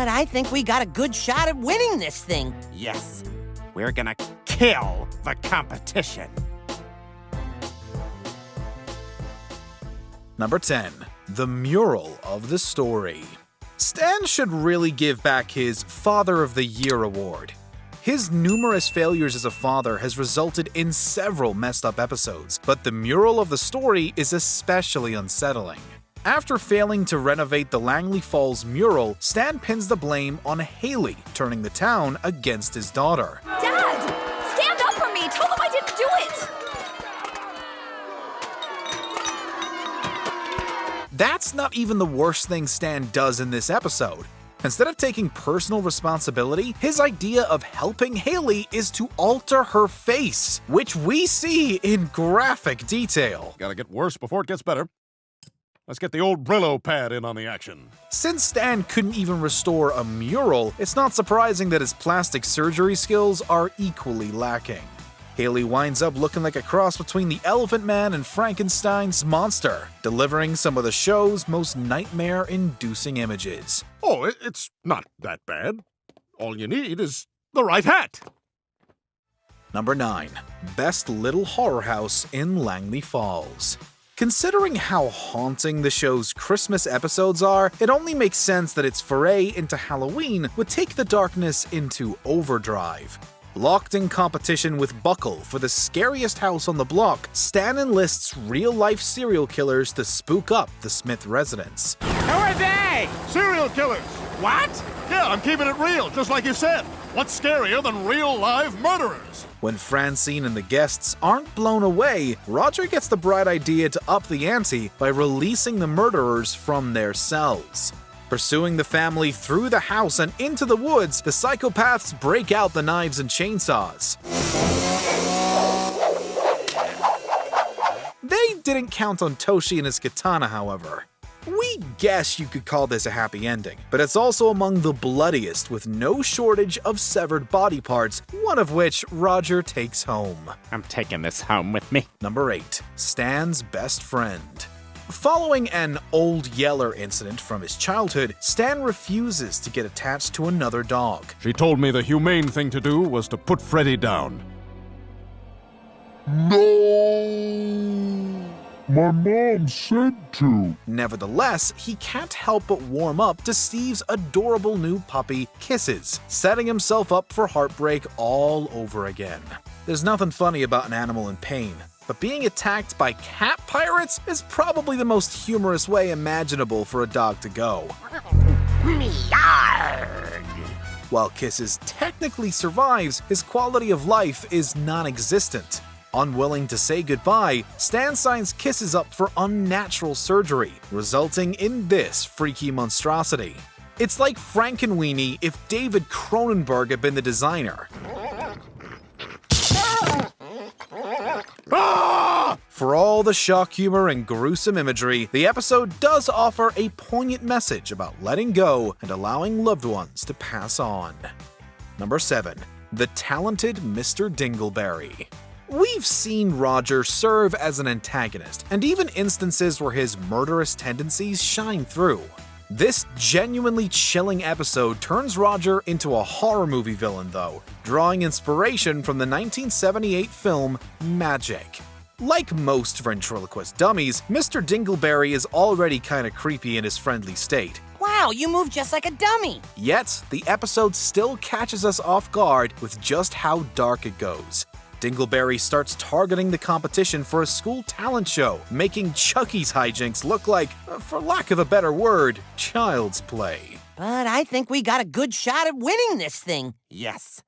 But I think we got a good shot at winning this thing. Yes, we're gonna kill the competition. Number 10. The mural of the story. Stan should really give back his Father of the Year award. His numerous failures as a father has resulted in several messed up episodes, but the mural of the story is especially unsettling. After failing to renovate the Langley Falls mural, Stan pins the blame on Haley, turning the town against his daughter. Dad! Stand up for me! Tell them I didn't do it! That's not even the worst thing Stan does in this episode. Instead of taking personal responsibility, his idea of helping Haley is to alter her face, which we see in graphic detail. Gotta get worse before it gets better. Let's get the old Brillo pad in on the action. Since Stan couldn't even restore a mural, it's not surprising that his plastic surgery skills are equally lacking. Haley winds up looking like a cross between the Elephant Man and Frankenstein's monster, delivering some of the show's most nightmare-inducing images. Oh, it's not that bad. All you need is the right hat. Number 9. Best Little Horror House in Langley Falls. Considering how haunting the show's Christmas episodes are, it only makes sense that its foray into Halloween would take the darkness into overdrive. Locked in competition with Buckle for the scariest house on the block, Stan enlists real-life serial killers to spook up the Smith residence. Who are they? Serial killers. What? Yeah, I'm keeping it real, just like you said. What's scarier than real live murderers? When Francine and the guests aren't blown away, Roger gets the bright idea to up the ante by releasing the murderers from their cells. Pursuing the family through the house and into the woods, the psychopaths break out the knives and chainsaws. They didn't count on Toshi and his katana, however. We guess you could call this a happy ending, but it's also among the bloodiest, with no shortage of severed body parts, one of which Roger takes home. I'm taking this home with me. Number 8. Stan's best friend. Following an Old Yeller incident from his childhood, Stan refuses to get attached to another dog. She told me the humane thing to do was to put Freddy down. No! My mom said to. Nevertheless, he can't help but warm up to Steve's adorable new puppy, Kisses, setting himself up for heartbreak all over again. There's nothing funny about an animal in pain, but being attacked by cat pirates is probably the most humorous way imaginable for a dog to go. While Kisses technically survives, his quality of life is non-existent. Unwilling to say goodbye, Stan signs Kisses up for unnatural surgery, resulting in this freaky monstrosity. It's like Frankenweenie if David Cronenberg had been the designer. For all the shock humor and gruesome imagery, the episode does offer a poignant message about letting go and allowing loved ones to pass on. Number 7. The Talented Mr. Dingleberry. We've seen Roger serve as an antagonist, and even instances where his murderous tendencies shine through. This genuinely chilling episode turns Roger into a horror movie villain though, drawing inspiration from the 1978 film Magic. Like most ventriloquist dummies, Mr. Dingleberry is already kinda creepy in his friendly state. Wow, you move just like a dummy. Yet, the episode still catches us off guard with just how dark it goes. Dingleberry starts targeting the competition for a school talent show, making Chucky's hijinks look like, for lack of a better word, child's play. But I think we got a good shot at winning this thing. Yes,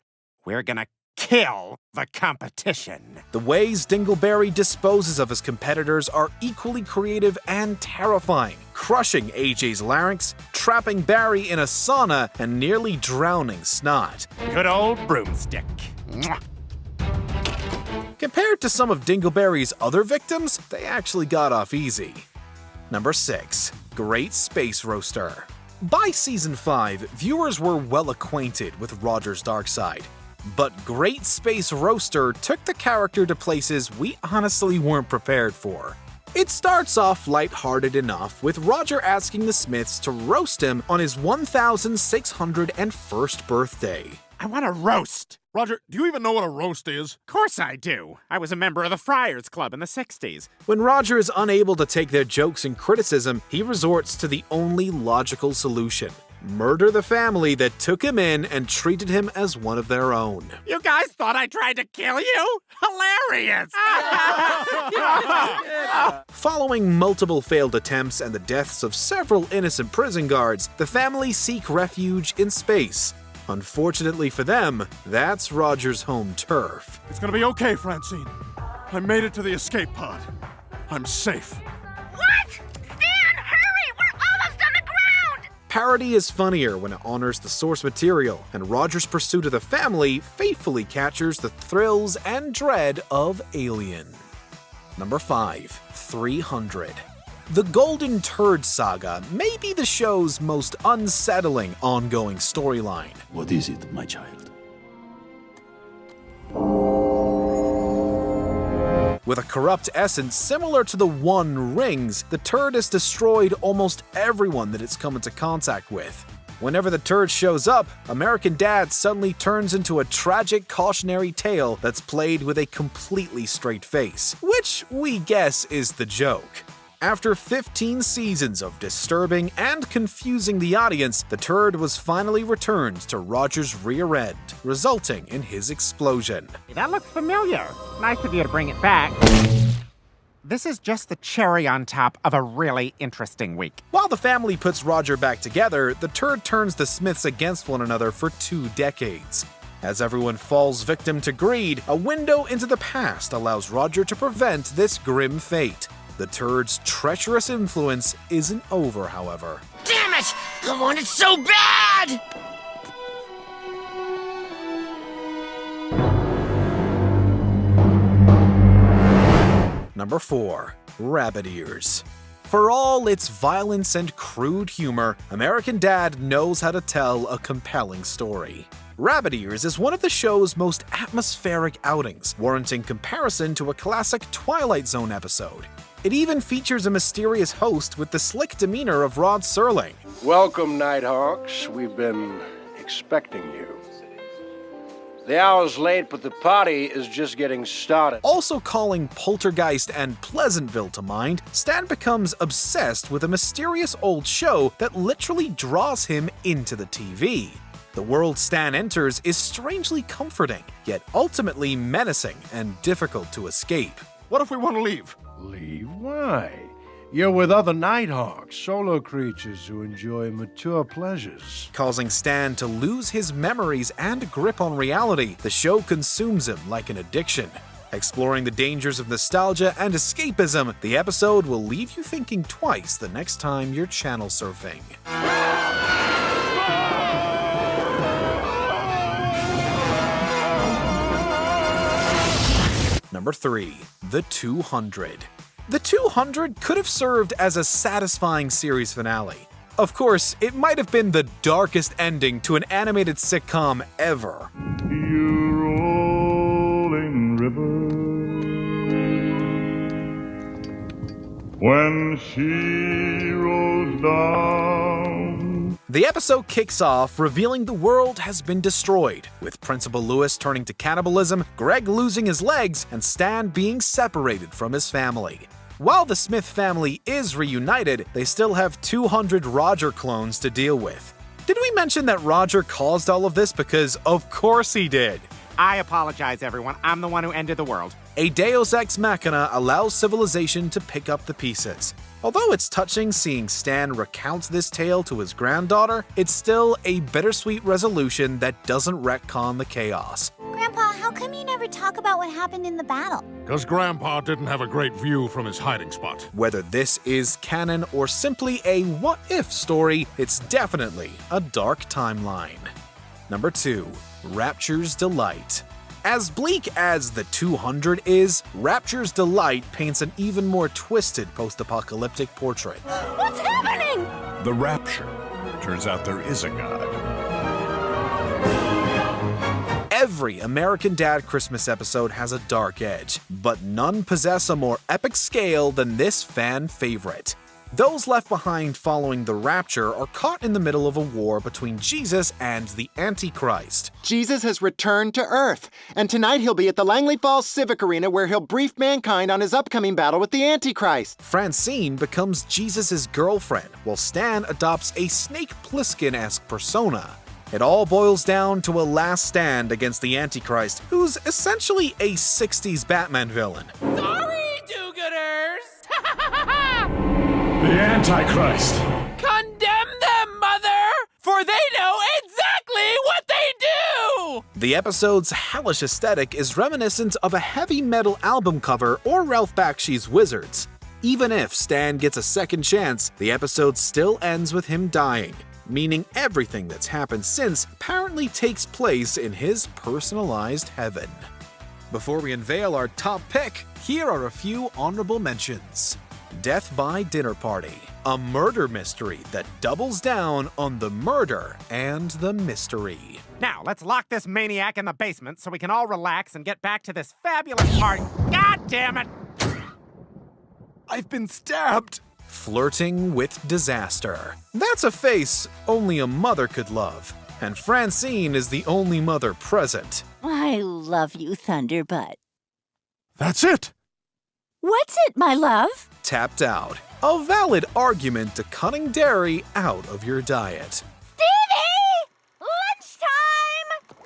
we're gonna kill the competition. The ways Dingleberry disposes of his competitors are equally creative and terrifying, crushing AJ's larynx, trapping Barry in a sauna, and nearly drowning Snot. Good old broomstick. Mwah. Compared to some of Dingleberry's other victims, they actually got off easy. Number 6. Great Space Roaster. By Season 5, viewers were well acquainted with Roger's dark side. But Great Space Roaster took the character to places we honestly weren't prepared for. It starts off lighthearted enough, with Roger asking the Smiths to roast him on his 1601st birthday. I want a roast. Roger, do you even know what a roast is? Of course I do. I was a member of the Friars Club in the 60s. When Roger is unable to take their jokes and criticism, he resorts to the only logical solution: murder the family that took him in and treated him as one of their own. You guys thought I tried to kill you? Hilarious! Following multiple failed attempts and the deaths of several innocent prison guards, the family seek refuge in space. Unfortunately for them, that's Roger's home turf. It's gonna be okay, Francine. I made it to the escape pod. I'm safe. What? Stan, hurry! We're almost on the ground! Parody is funnier when it honors the source material, and Roger's pursuit of the family faithfully captures the thrills and dread of Alien. Number 5. 300. The Golden Turd Saga may be the show's most unsettling ongoing storyline. What is it, my child? With a corrupt essence similar to the One Rings, the turd has destroyed almost everyone that it's come into contact with. Whenever the turd shows up, American Dad suddenly turns into a tragic cautionary tale that's played with a completely straight face, which we guess is the joke. After 15 seasons of disturbing and confusing the audience, the turd was finally returned to Roger's rear end, resulting in his explosion. That looks familiar. Nice of you to bring it back. This is just the cherry on top of a really interesting week. While the family puts Roger back together, the turd turns the Smiths against one another for 2 decades. As everyone falls victim to greed, a window into the past allows Roger to prevent this grim fate. The turd's treacherous influence isn't over, however. Damn it! I want it so bad! Number 4. Rabbit Ears. For all its violence and crude humor, American Dad knows how to tell a compelling story. Rabbit Ears is one of the show's most atmospheric outings, warranting comparison to a classic Twilight Zone episode. It even features a mysterious host with the slick demeanor of Rod Serling. Welcome, Nighthawks. We've been expecting you. The hour's late, but the party is just getting started. Also calling Poltergeist and Pleasantville to mind, Stan becomes obsessed with a mysterious old show that literally draws him into the TV. The world Stan enters is strangely comforting, yet ultimately menacing and difficult to escape. What if we want to leave? Leave? Why? You're with other Nighthawks, solo creatures who enjoy mature pleasures. Causing Stan to lose his memories and grip on reality, the show consumes him like an addiction. Exploring the dangers of nostalgia and escapism, the episode will leave you thinking twice the next time you're channel surfing. Number 3. The 200. The 200 could have served as a satisfying series finale. Of course, it might have been the darkest ending to an animated sitcom ever. You rolling river, when she rolls down. The episode kicks off revealing the world has been destroyed, with Principal Lewis turning to cannibalism, Greg losing his legs, and Stan being separated from his family. While the Smith family is reunited, they still have 200 Roger clones to deal with. Did we mention that Roger caused all of this? Because of course he did. I apologize, everyone. I'm the one who ended the world. A deus ex machina allows civilization to pick up the pieces. Although it's touching seeing Stan recount this tale to his granddaughter, it's still a bittersweet resolution that doesn't retcon the chaos. Grandpa, how come you never talk about what happened in the battle? Because Grandpa didn't have a great view from his hiding spot. Whether this is canon or simply a what-if story, it's definitely a dark timeline. Number 2. Rapture's Delight. As bleak as the 200 is, Rapture's Delight paints an even more twisted post-apocalyptic portrait. What's happening? The Rapture. Turns out there is a god. Every American Dad Christmas episode has a dark edge, but none possess a more epic scale than this fan favorite. Those left behind following the Rapture are caught in the middle of a war between Jesus and the Antichrist. Jesus has returned to Earth, and tonight he'll be at the Langley Falls Civic Arena where he'll brief mankind on his upcoming battle with the Antichrist. Francine becomes Jesus' girlfriend, while Stan adopts a Snake Plissken-esque persona. It all boils down to a last stand against the Antichrist, who's essentially a 60s Batman villain. Sorry, do-gooders! The Antichrist. Condemn them, Mother! For they know exactly what they do! The episode's hellish aesthetic is reminiscent of a heavy metal album cover or Ralph Bakshi's Wizards. Even if Stan gets a second chance, the episode still ends with him dying, meaning everything that's happened since apparently takes place in his personalized heaven. Before we unveil our top pick, here are a few honorable mentions. Death by Dinner Party, a murder mystery that doubles down on the murder and the mystery. Now, let's lock this maniac in the basement so we can all relax and get back to this fabulous party. God damn it! I've been stabbed! Flirting with disaster. That's a face only a mother could love, and Francine is the only mother present. I love you, Thunderbutt. That's it. What's it, my love? Tapped out. A valid argument to cutting dairy out of your diet. Stevie! Lunchtime!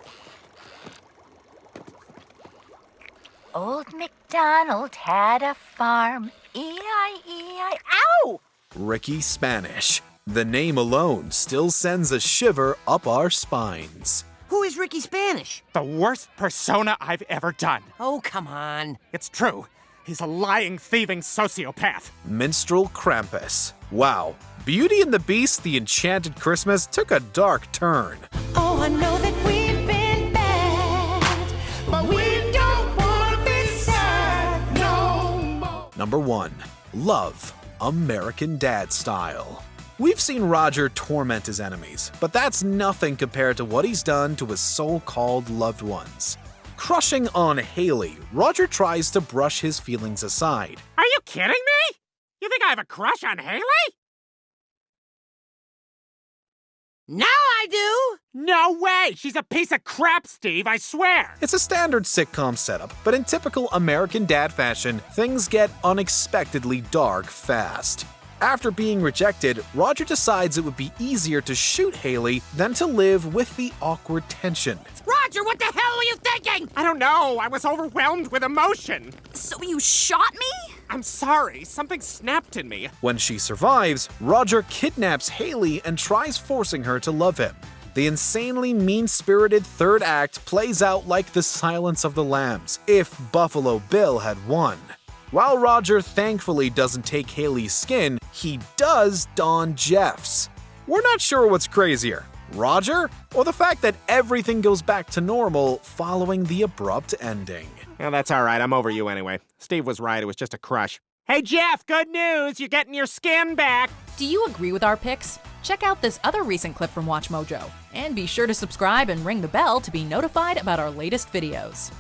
Old MacDonald had a farm. E-I-E-I. Ow! Ricky Spanish. The name alone still sends a shiver up our spines. Who is Ricky Spanish? The worst persona I've ever done. Oh, come on. It's true. He's a lying, thieving sociopath. Minstrel Krampus. Wow. Beauty and the Beast, The Enchanted Christmas took a dark turn. Oh, I know that we've been bad, but we don't want to be sad no more. Number 1. Love, American Dad Style. We've seen Roger torment his enemies, but that's nothing compared to what he's done to his so-called loved ones. Crushing on Haley, Roger tries to brush his feelings aside. Are you kidding me? You think I have a crush on Haley? Now I do! No way! She's a piece of crap, Steve, I swear! It's a standard sitcom setup, but in typical American dad fashion, things get unexpectedly dark fast. After being rejected, Roger decides it would be easier to shoot Haley than to live with the awkward tension. Roger, what the hell were you thinking? I don't know, I was overwhelmed with emotion. So you shot me? I'm sorry, something snapped in me. When she survives, Roger kidnaps Haley and tries forcing her to love him. The insanely mean-spirited third act plays out like The Silence of the Lambs, if Buffalo Bill had won. While Roger thankfully doesn't take Haley's skin, he does don Jeff's. We're not sure what's crazier, Roger, or the fact that everything goes back to normal following the abrupt ending. Well, that's all right, I'm over you anyway. Steve was right, it was just a crush. Hey Jeff, good news, you're getting your skin back! Do you agree with our picks? Check out this other recent clip from Watch Mojo, and be sure to subscribe and ring the bell to be notified about our latest videos.